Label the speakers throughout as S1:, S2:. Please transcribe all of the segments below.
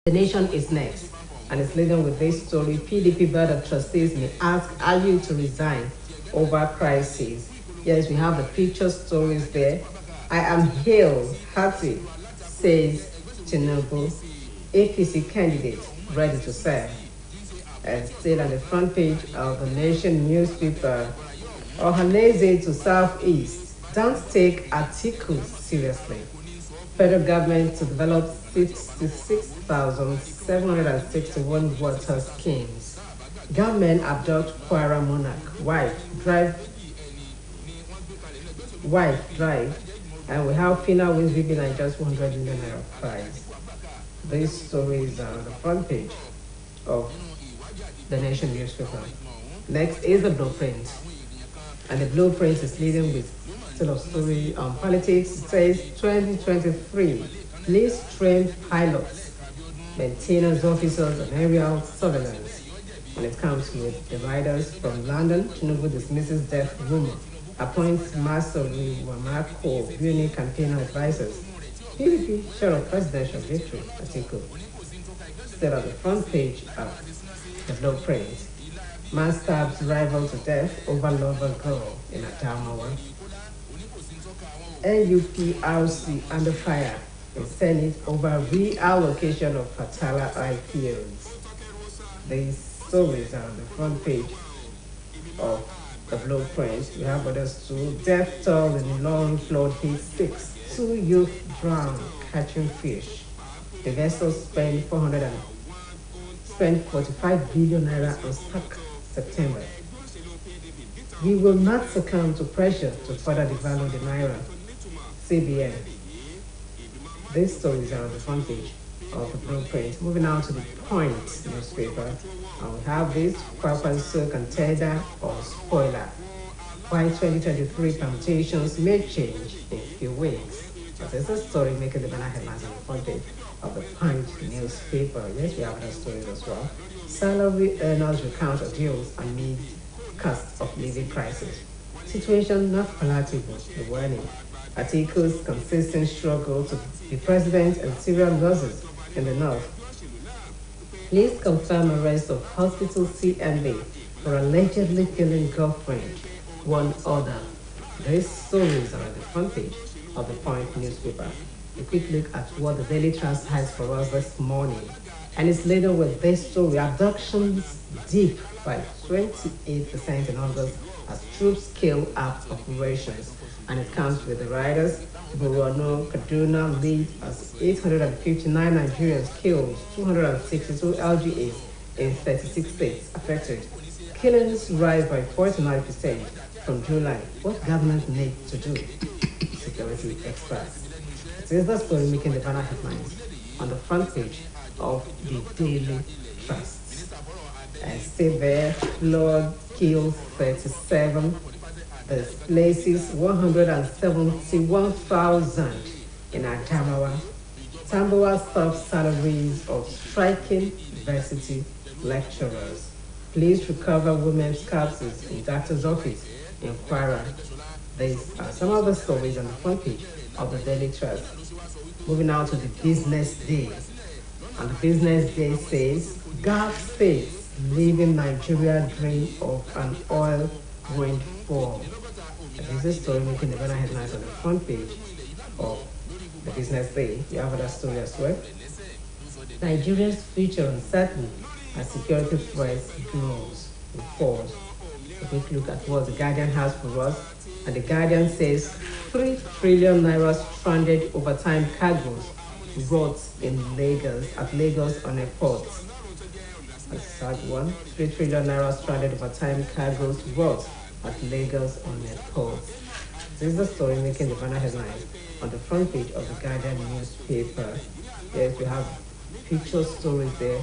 S1: The nation is next, and it's leading with this story. PDP Board of Trustees may ask Ayu to resign over crisis. Yes, we have the picture stories there. I am hailed, happy, says Tinubu, APC candidate, ready to serve. And still on the front page of the Nation newspaper, Ohaneze to Southeast, don't take articles seriously. Federal government to develop 66,761 water schemes. Gunmen abduct Kwara monarch. Wife drive. And we have FINA wins VB and just 100 million naira prize. These stories are on the front page of the Nation newspaper. Next is the blueprint. And the blueprint is leading with still a story on politics. It says 2023, please train pilots, maintenance officers, and aerial surveillance. When it comes with the riders from London, Tinubu dismisses death rumor, appoints Masori Wamako, Building campaign advisors. PDP sure of presidential victory article. Still on the front page of the blueprint. Man stabs rival to death over lover girl in Adamawa. NUPRC under fire in Senate over reallocation of Patala IPOs. These stories are on the front page of the blueprint. We have others too. Death toll in long flood hit 6. 2 youth drowned catching fish. The vessel spent 45 billion naira on stock September. We will not succumb to pressure to further devalue the naira. CBN. These stories are on the front page of the blueprint. Moving on to the Point newspaper, and we have this Kwakwanso contender or spoiler. Why 2023 permutations may change in a few weeks. But there's a story making the banner headlines on the front page of the Punch newspaper. Yes, we have other stories as well. Salary earners recount deals amid cost of living crisis. Situation not palatable, the warning. Articles consistent struggle to be president and serial losses in the north. Please confirm arrest of hospital CMA for allegedly killing girlfriend. One other. These stories are at the front page of the Point newspaper. A quick look at what the Daily Trust has for us this morning. And it's later with this story. Abductions dip by 28% in August as troops scale up operations. And it comes with the riders. Borno, Kaduna lead as 859 Nigerians killed, 262 LGAs in 36 states affected. Killings rise by 49% from July. What government needs to do? Security experts. This is the story making the banner headlines on the front page of the Daily Trust. And stay there, flood kills 37. This places 171,000 in Adamawa. Tambawa stops salaries of striking university lecturers. Please recover women's corpses in doctor's office in Kwara. These are some of the stories on the front page of the Daily Trust. Moving now to the business day. And the business day says, Gulf states leaving Nigeria dream of an oil windfall. This is a story making the banner headlines on the front page of the business day. You have other story as well. Nigeria's future uncertain as security threats grows in force. A quick look at what the Guardian has for us. And the Guardian says 3 trillion naira stranded overtime cargoes brought in Lagos at Lagos on a port. That's a sad one. 3 trillion naira stranded overtime cargoes brought at Lagos on a port. This is the story making the banner headlines on the front page of the Guardian newspaper. Yes, we have picture stories there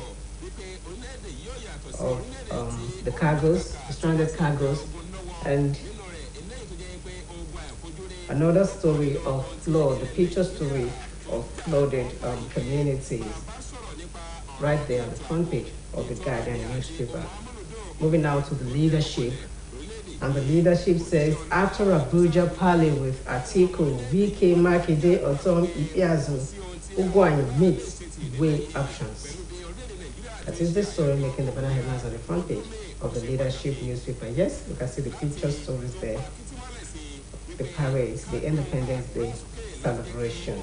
S1: of the cargoes, the stranded cargoes, and another story of flood, the picture story of flooded communities right there on the front page of the Guardian newspaper. Moving now to the leadership. And the leadership says, after Abuja parley with Atiku, VK Makinde, Oton Ipiazu, Ugwuanyi meets way options. That is the story making the banner headlines on the front page of the leadership newspaper. Yes, you can see the picture stories there. The parades, the Independence Day celebration.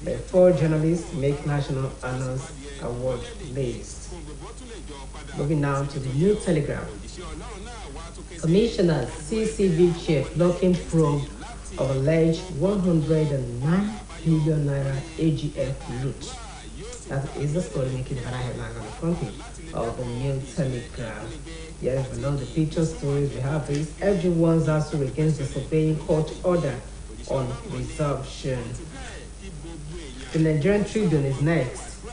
S1: The 4 journalists make National Honors Award list. Moving now to the New Telegraph. Commissioner CCV chief blocking probe of alleged 109 billion naira AGF loot. That is the story making the headline on the front page of the New Telegraph. Yes, below the picture stories, we have this. Everyone's asking against disobeying court order on resumption. The Nigerian Tribune is next,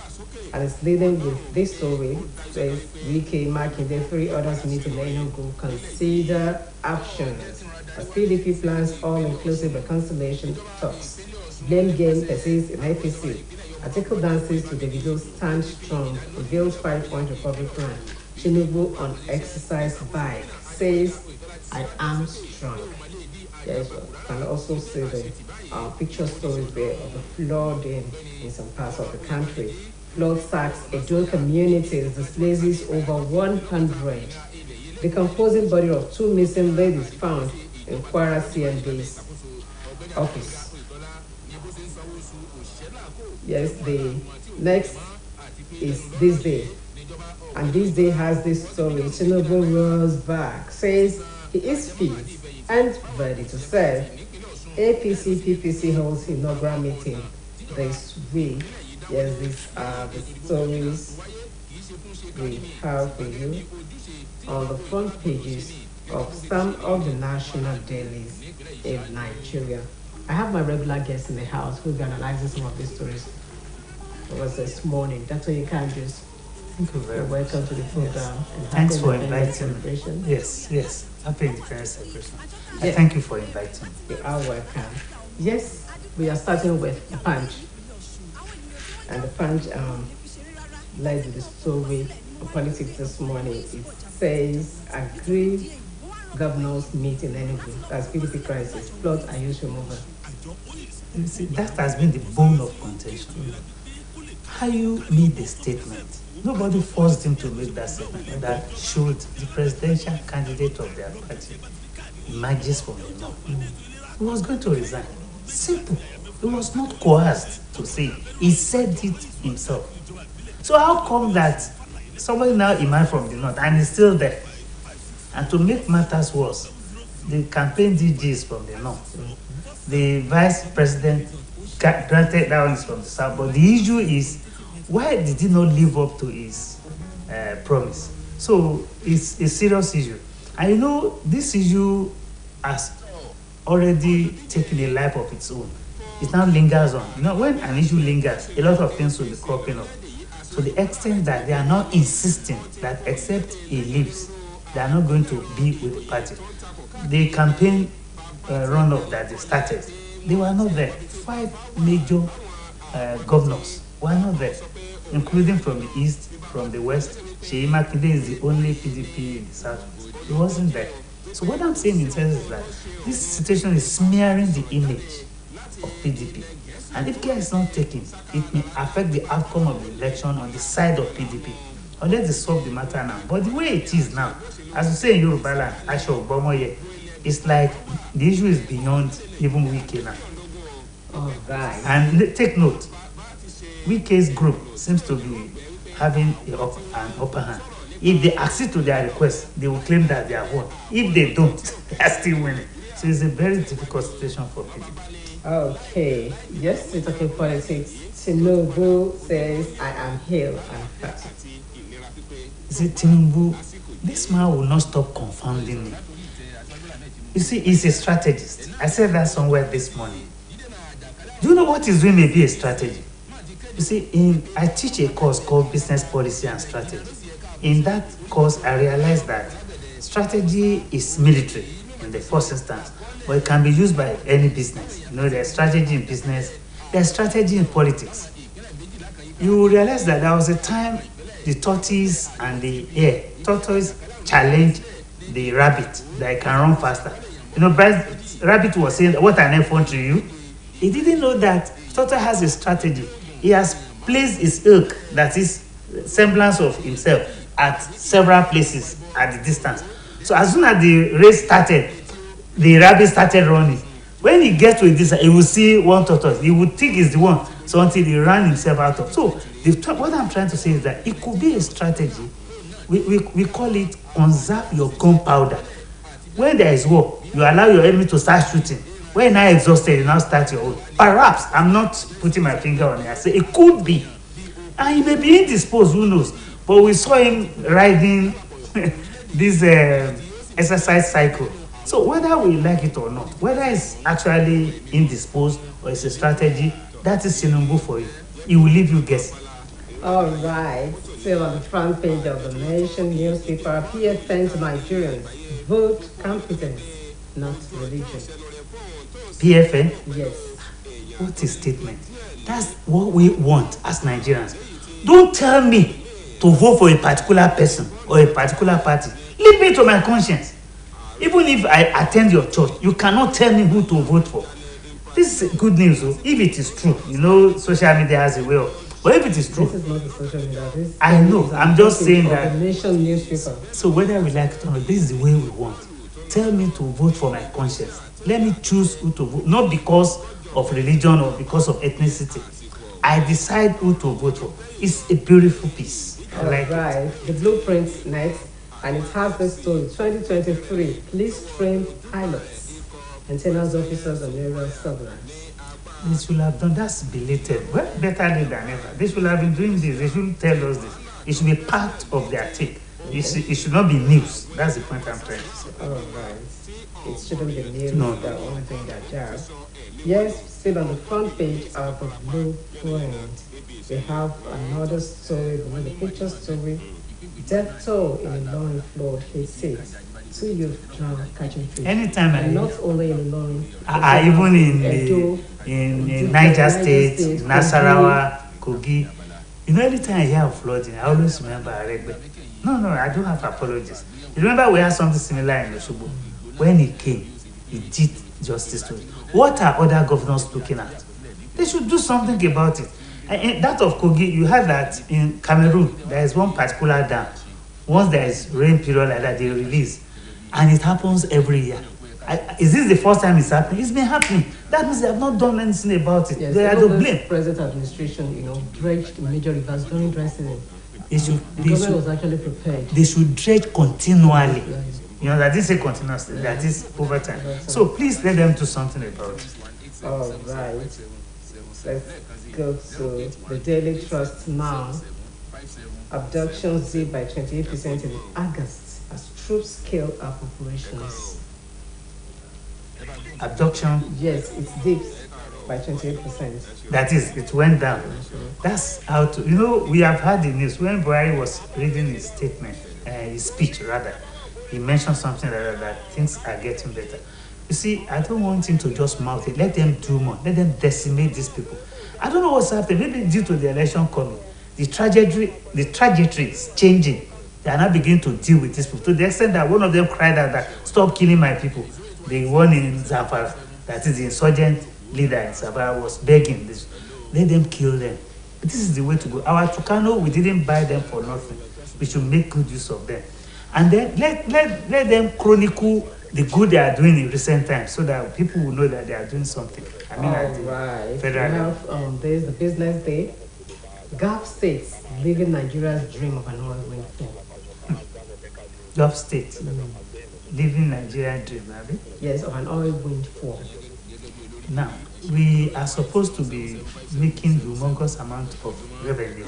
S1: and it's leading with this story. It says Wike, Makinde, 3 others meet in Enugu, consider options as PDP plans all-inclusive reconciliation talks. Blame game persists in APC. Article dances to Davido stand strong, reveals 5-point recovery plan. Tinubu on exercise bike says, I am strong. Yes, you can also see the picture stories there of the flooding in some parts of the country. Flood sacks Edo communities, displaces over 100. Decomposing body of 2 missing ladies found in Kwara CMD's office. Yes, the next is this day. And this day has this story. Tinubu rolls back, says he is fit and ready to serve. APC PPC holds inaugural meeting this week. Yes, these are the stories we have for you on the front pages of some of the national dailies in Nigeria. I have my regular guest in the house who'll be analyzing some of these stories for us this morning. Dr. Yekandris,
S2: thank you very much.
S1: Welcome to the program.
S2: Yes.
S1: And
S2: thanks for
S1: inviting
S2: me. Yes. Happy Independence Celebration.
S1: Yes.
S2: Thank you for inviting me.
S1: You are welcome. Yes, we are starting with the Punch. And the Punch led with the story of politics this morning. It says, aggrieved governors meet in Enugu. That's PDP crisis. Flood and use removal.
S2: You see, that has been the bone of contention. How you made the statement, nobody forced him to make that statement, that should the presidential candidate of their party emerges from the north, he was going to resign. Simple. He was not coerced to say. He said it himself. So how come that somebody now emerged from the north and is still there? And to make matters worse, the campaign DGs from the north, the vice president granted that one is from the south, but the issue is, why did he not live up to his promise? So it's a serious issue. And you know, this issue has already taken a life of its own. It now lingers on. You know, when an issue lingers, a lot of things will be cropping up. To the extent that they are now insisting that except he leaves, they are not going to be with the party. The campaign run-up that they started, they were not there. 5 major governors were not there, including from the east, from the west. Seyi Makinde is the only PDP in the south. He wasn't there. So what I'm saying in sense is that this situation is smearing the image of PDP. And if care is not taken, it may affect the outcome of the election on the side of PDP. Unless they solve the matter now. But the way it is now, as we say in Yoruba land, Asho Bomoye, it's like the issue is beyond even Wike now.
S1: All right.
S2: And take note, Wike's group seems to be having an upper hand. If they accede to their request, they will claim that they have won. If they don't, they are still winning. So it's a very difficult situation for PDP.
S1: Okay. Yes, we're talking politics. Tinubu says, I am hale and fat.
S2: You see, Tinubu, this man will not stop confounding me. You see, he's a strategist. I said that somewhere this morning. Do you know what he's doing may be a strategy? You see, I teach a course called Business Policy and Strategy. In that course, I realized that strategy is military in the first instance, but it can be used by any business. You know, there's strategy in business, there's strategy in politics. You will realize that there was a time the tortoise and the hare. Tortoise challenged the rabbit that it can run faster. You know, rabbit was saying, what an effort to you. He didn't know that Toto has a strategy. He has placed his ilk, that is semblance of himself, at several places at the distance. So as soon as the race started, the rabbit started running. When he gets to a distance, he will see one tortoise. He would think it's the one. So until he ran himself out of. So what I'm trying to say is that it could be a strategy. We call it conserve your gunpowder. When there is war, you allow your enemy to start shooting. When now exhausted, you now start your own. Perhaps, I'm not putting my finger on it. I say it could be. And he may be indisposed, who knows? But we saw him riding this exercise cycle. So whether we like it or not, whether it's actually indisposed or it's a strategy, that is Sinumbu for you. He will leave you guessing.
S1: All right. Still on the front page of the Nation newspaper, PFN to Nigerians. Vote competence, not religion.
S2: PFN?
S1: Yes.
S2: What a statement. That's what we want as Nigerians. Don't tell me to vote for a particular person or a particular party. Leave me to my conscience. Even if I attend your church, you cannot tell me who to vote for. This is good news. If it is true, social media has a way of. But if it is true,
S1: this is not the social media. This
S2: I know. I'm just saying that.
S1: The Nation newspaper.
S2: So whether we like it or not, this is the way we want. Tell me to vote for my conscience. Let me choose who to vote, not because of religion or because of ethnicity. I decide who to vote for. It's a beautiful piece. I like
S1: it. The blueprint next, and it has this story. 2023, police train pilots, maintenance officers, and aerial surveillance.
S2: They should have done. That's belated. Well, better late than never. They should have been doing this. They should tell us this. It should be part of their take. Okay. It should not be news. That's the point I'm trying to say.
S1: All right. It shouldn't be news.
S2: No.
S1: They're only doing their job. Yes, still on the front page of the blueprint, we have another story, another picture story. Death toll in Ilorin flood, he says. 2 youth drowned catching fish.
S2: Anytime
S1: and not only in Ilorin,
S2: even in Niger State, Nasarawa, Kogi. Anytime I hear of flooding, I always remember Aregbe. No, I don't have apologies. You remember we had something similar in Osogbo? When he came, he did justice to it. What are other governors looking at? They should do something about it. And that of Kogi, you heard that in Cameroon, there is one particular dam. Once there is rain period like that, they release. And it happens every year. Is this the first time it's happening? It's been happening. That means they have not done anything about it.
S1: Yes,
S2: they are to blame.
S1: Present administration, dredged major rivers during dry season. The government was actually prepared.
S2: They should dredge continually. That is a continuous, that is over time. So please let them do something about it.
S1: All right. Let's go to the Daily Trust now. Abductions dip by 28% in August as troops scale up operations.
S2: Abduction?
S1: Yes, it dips by 28%.
S2: That is, it went down. That's how to, we have had the news when Buhari was reading his statement, his speech rather. He mentioned something that things are getting better. You see, I don't want him to just mouth it. Let them do more. Let them decimate these people. I don't know what's happening. Maybe due to the election coming, the trajectory is changing. They are now beginning to deal with these people to the extent that one of them cried out that stop killing my people. The one in Zamfara, that is the insurgent leader in Zamfara, was begging this. Let them kill them. This is the way to go. Our Tucano, we didn't buy them for nothing. We should make good use of them. And then let them chronicle the good they are doing in recent times so that people will know that they are doing something.
S1: All right. Federal. We have there's the business day. Gulf states living Nigeria's dream of an oil windfall.
S2: Gulf states living Nigeria's dream, have you?
S1: Yes, of an oil windfall.
S2: Now, we are supposed to be making humongous amount of revenue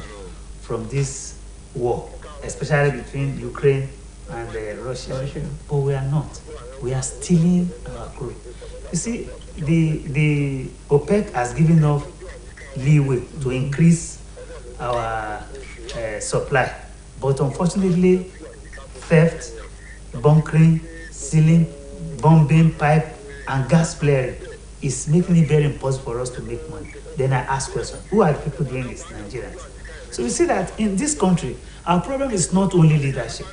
S2: from this war, especially between Ukraine and Russia. But we are not. We are stealing our crude. You see, the OPEC has given us leeway to increase our supply. But unfortunately, theft, bunkering, stealing, bombing, pipe, and gas flaring is making it very impossible for us to make money. Then I ask question, who are the people doing this? Nigerians. So we see that in this country, our problem is not only leadership,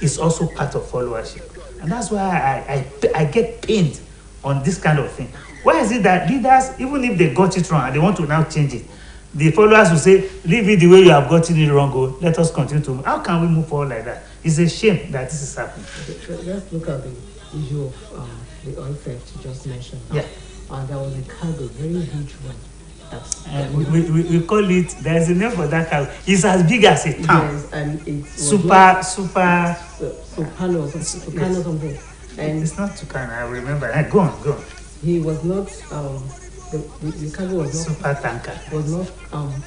S2: it's also part of followership. And that's why I get pained on this kind of thing. Why is it that leaders, even if they got it wrong and they want to now change it, the followers will say, leave it the way you have gotten it wrong, go, let us continue to move. How can we move forward like that? It's a shame that this is happening.
S1: Let's look at the issue of the oil theft you just mentioned.
S2: Yeah.
S1: There was a cargo, very huge one.
S2: We call it, there's a name for that cargo. It's as big as a town.
S1: Yes, and it's
S2: Supano
S1: something. And
S2: it's not Tucano, I remember. Go on.
S1: He was not, the cargo was not,
S2: super tanker.
S1: Was not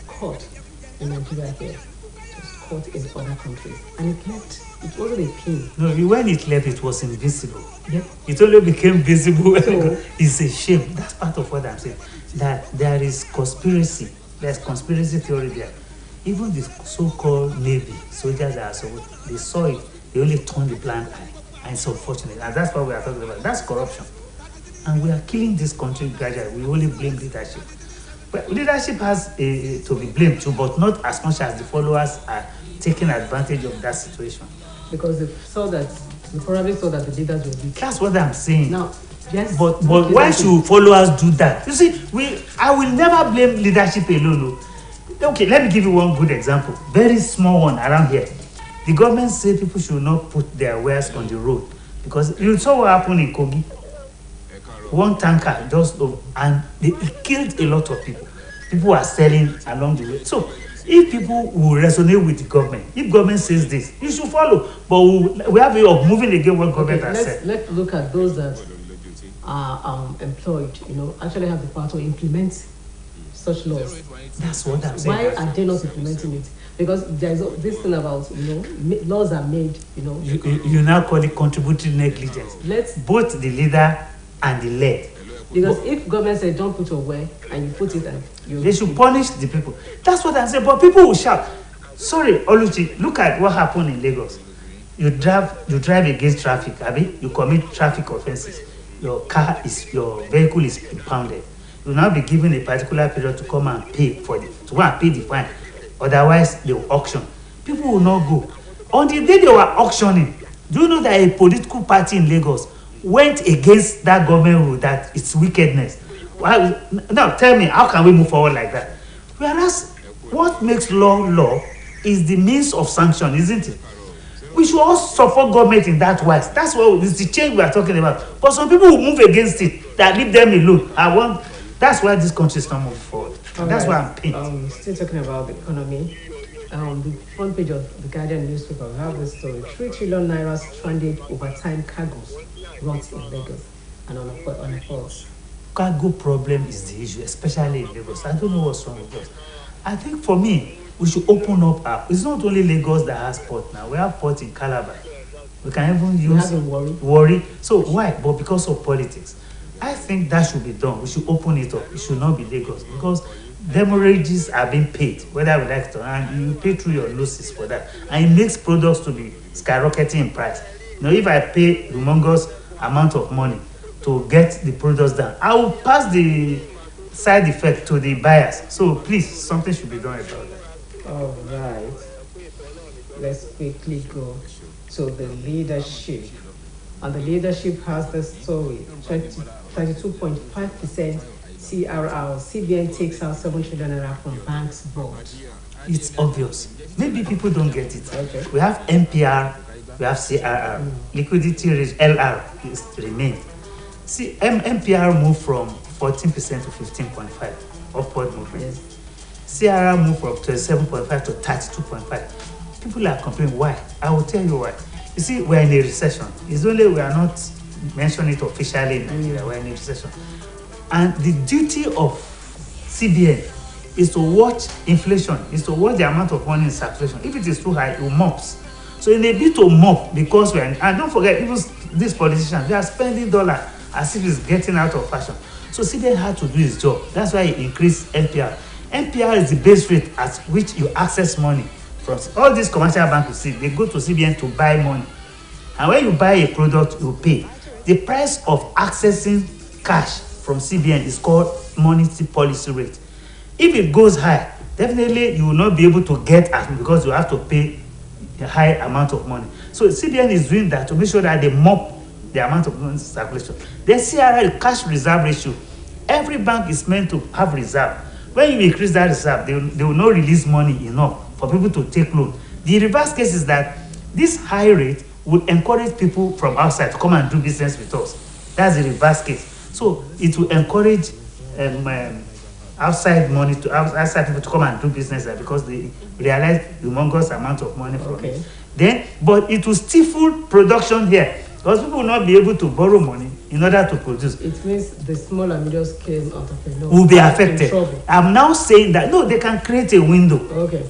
S1: caught in Nigeria here. It was caught in other countries. And it wasn't a pin.
S2: No, when it left, it was invisible.
S1: Yep.
S2: It only became visible.
S1: So,
S2: it's a shame. That's part of what I'm saying. That there is conspiracy. There's conspiracy theory there. Even the so-called Navy soldiers that are so good, they saw it. They only turned the blind eye. And it's unfortunate. And that's what we are talking about. That's corruption. And we are killing this country gradually. We only blame leadership. But leadership has to be blamed too, but not as much as the followers are taking advantage of that situation.
S1: Because they probably saw that the leaders were weak.
S2: That's what I'm saying.
S1: Now, yes.
S2: But why should followers do that? You see, I will never blame leadership alone. Okay, let me give you one good example. Very small one around here. The government say people should not put their wares on the road because you saw what happened in Kogi. One tanker and it killed a lot of people. People are selling along the way. So if people will resonate with the government, if government says this, you should follow. But we have a way of moving against what government has said.
S1: Let's look at those that are employed, actually have the power to implement such laws.
S2: That's what I'm saying.
S1: Why are they not implementing it? Because there's this thing about, laws are made,
S2: You now call it contributory negligence. Both the leader and the led.
S1: Because if government says don't put your way and you put it and
S2: they should punish the people. That's what I'm saying. But people will shout. Sorry, Oluchi, look at what happened in Lagos. You drive against traffic, Abi. You commit traffic offenses. Your vehicle is impounded. You will now be given a particular period to come and pay the fine. Otherwise, they will auction. People will not go. On the day they were auctioning, do you know that a political party in Lagos went against that government rule that it's wickedness? Now tell me, how can we move forward like that? Whereas what makes law is the means of sanction, isn't it? We should all support government in that wise. That's what is the change we are talking about. But some people will move against it, that leave them alone. That's why this country is not moving forward. That's why I'm pained.
S1: Still talking about the economy. The front page of the Guardian newspaper, we have this story: 3 trillion naira stranded overtime cargoes rot in Lagos and on a pause.
S2: Cargo problem is the issue, especially in Lagos. I don't know what's wrong with us. I think for me, we should open up. It's not only Lagos that has port now. We have port in Calabar. We can even use Warri. So why? But because of politics. I think that should be done. We should open it up. It should not be Lagos because demurrages are being paid, whether we like it or not, and you pay through your losses for that. And it makes products to be skyrocketing in price. If I pay humongous amount of money to get the products done, I will pass the side effect to the buyers. So please, something should be done about that.
S1: All right. Let's quickly go to the leadership. And the leadership has the story: 32.5% CRR. CBN takes out 7 trillion naira from banks' board.
S2: It's obvious. Maybe people don't get it.
S1: Okay.
S2: We have NPR, we have CRR. Liquidity rate, LR, is remained. See, NPR moved from 14% to 15.5%, upward movement.
S1: Yes.
S2: CRR moved from 27.5 to 32.5. People are complaining. Why? I will tell you why. You see, we're in a recession. It's only we are not mentioning it officially in Nigeria. We're in a recession. And the duty of CBN is to watch inflation, is to watch the amount of money in circulation. If it is too high, it mops. So in a bit to mop, because and don't forget, even these politicians, they are spending dollars as if it's getting out of fashion. So CBN had to do his job. That's why he increased NPR. NPR is the base rate at which you access money from. All these commercial banks you see, they go to CBN to buy money. And when you buy a product, you pay. The price of accessing cash from CBN is called monetary policy rate. If it goes high, definitely you will not be able to get as because you have to pay a high amount of money. So CBN is doing that to make sure that they mop the amount of money in circulation. The CRR, cash reserve ratio, Every bank is meant to have reserve. When you increase that reserve, they will not release money enough for people to take loan. The reverse case is that this high rate will encourage people from outside to come and do business with us. That's the reverse case. So it will encourage outside people to come and do business there because they realize the humongous amount of money from it. Then, but it will stifle production here because people will not be able to borrow money in order to produce.
S1: It means the small and medium scale entrepreneurs
S2: will be affected. I'm now saying that no, they can create a window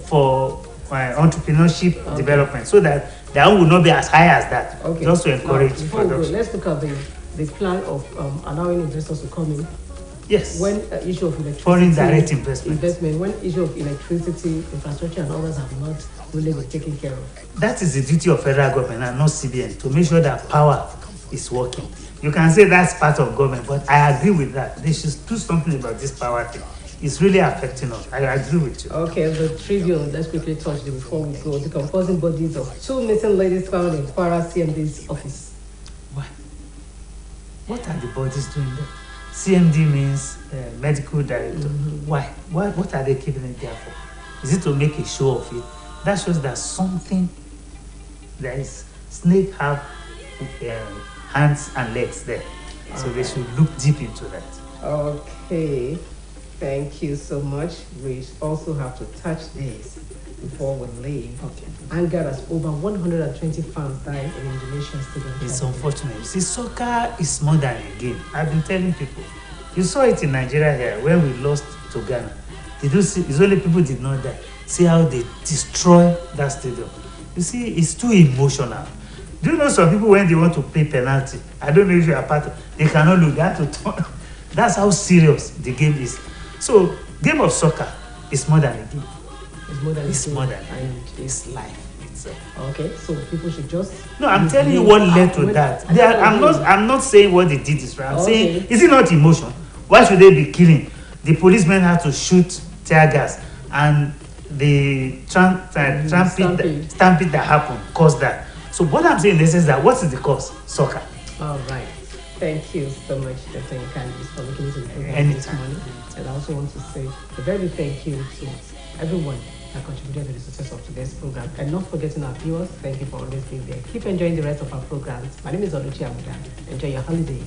S2: for entrepreneurship development so that their own will not be as high as that. Just to encourage production.
S1: Let's look at the plan of allowing investors to come in.
S2: Yes.
S1: When issue of electricity,
S2: foreign direct investment.
S1: When issue of electricity, infrastructure, and others have not really been taken care of.
S2: That is the duty of federal government and not CBN to make sure that power is working. You can say that's part of government, but I agree with that. They should do something about this power thing. It's really affecting us. I agree with you.
S1: Okay, the trivial, let's quickly touch them before we go. The composing bodies of 2 missing ladies found in Kwara CMD's office.
S2: Why? What are the bodies doing there? CMD means medical director. Why? What are they keeping it there for? Is it to make a show of it? That shows that something, there is, snake have hands and legs there. So they should look deep into that.
S1: Okay. Thank you so much. We also have to touch this before we leave. Anger as over 120 fans died in Indonesian stadium.
S2: It's unfortunate. You see, soccer is more than a game. I've been telling people. You saw it in Nigeria here when we lost to Ghana. Did you see? It's only people did not die. See how they destroy that stadium. You see, it's too emotional. Do you know some people when they want to play penalty? I don't know if you are part of. They cannot look at to turn. That's how serious the game is. So, game of soccer is more than a game. It's more than and it's life itself.
S1: Okay, so people should just.
S2: No, I'm telling you what led to that. I'm not saying what they did is right. I'm saying, is it not emotion? Why should they be killing? The policemen had to shoot tear gas, and the stampede that happened caused that. So what I'm saying is that what is the cause? Soccer.
S1: All right. Thank you so much, Dr. Candice, for looking into the program
S2: Anytime.
S1: this morning. And I also want to say a very big thank you to everyone that contributed to the success of today's program. And not forgetting our viewers, thank you for always being there. Keep enjoying the rest of our programs. My name is Oluchi Abuda. Enjoy your holiday.